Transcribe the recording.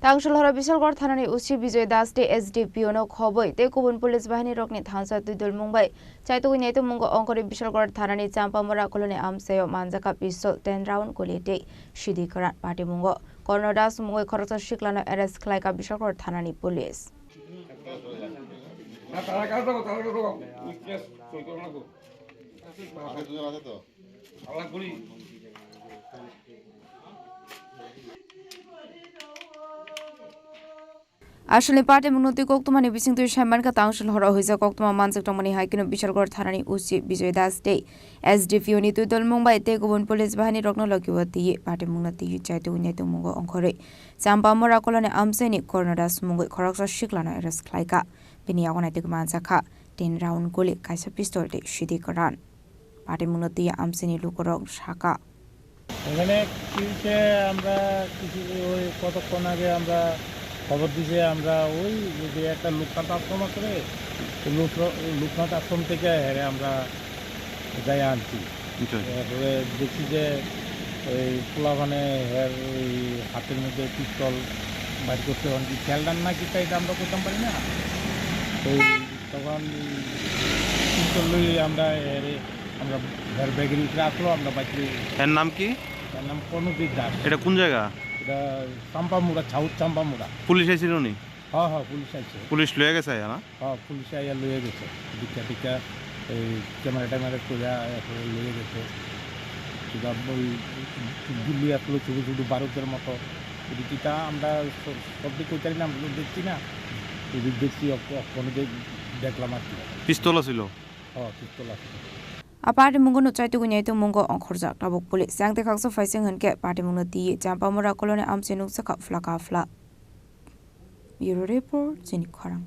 Tangsal Horo Bishalgarh Thanani Uchi Bijoy tei SDPO no Khobwi tei kubun police Bahini Rokni Thansa Twidulmwng Chaitogwi Naitogmwngo Wngkhorwi Bishalgarh Thanani Champamura koloni Amchaio Manjakha Pistal 10 round Guli tei Siddi Kwran Patimungo Karna Mwngwi Khoroksa Sikla no arrest Khlaikha Bishalgarh Thanani police. Asli Patimungo tei Chaitokmung bising tui Manjakha Tangsal Horo hoisa Chaitokmung Manjakha haikino Bishalgarh Thanani Uchi Bijoy tei SDPO ni Twidulmwng tei kubun police Bahini Rokni lokiwati Patimungo tei Chaitogwi Naitogmwngo Wngkhorwi Champamura koloni Amchaio ni Karna Mwngwi Khoroksa Sikla no arrest Khlaikha bini agona tei Manjakha 10 round Guli kaisa pistol tei Siddi Kwran Patimungo tei Amchaio ni lukorok saka এখানে কিছে আমরা কিছু ওই কতক্ষণ আগে আমরা খবর দিয়েছি আমরা ওই যে একটা লোকনাথ আশ্রম আছে লোকনাথ আশ্রম থেকে হেরে আমরা যাই আনছি এরপরে দেখছি যে ওই পোলাভানে হের ওই হাতের মধ্যে পিস্তল বাইর করতে হন কি খেলদান না কি তাই আমরা করতাম পারি না ওই তখন পিস্তল লই আমরা হেরে আমরা হের ব্যাগের ভিতরে আসলো আমরা বাইরে। এর নাম কি? এর নাম কনুদিক দাস। এটা কোন জায়গা? এটা চাম্পামুড়া সাউথ চাম্পামুড়া। পুলিশ আইছিল নি? হ্যাঁ হ্যাঁ পুলিশ আইছে। পুলিশ লয়ে গেছে না? হ্যাঁ পুলিশ আইয়া লয়ে গেছে টিকা এই ক্যামেরা ট্যামেরা কইরা লয়ে গেছে সেটা ওই গুলি আসলো ছোটো ছোটো বারুদের মতো টিকা আমরা সব দিক কইতারি না আমরা দেখছি না এদিক দেখছি কোনো দেখলাম আর কি পিস্তল ছিল। হ্যাঁ পিস্তল আছে। Patimungo no Chaitogwi Naitogmwngo Wngkhorwi tabuk police sangte khakso faising hunke Patimungo tei Champamura koloni Amchaio nuksaka flaka fla. Bureau report Chini Khorang.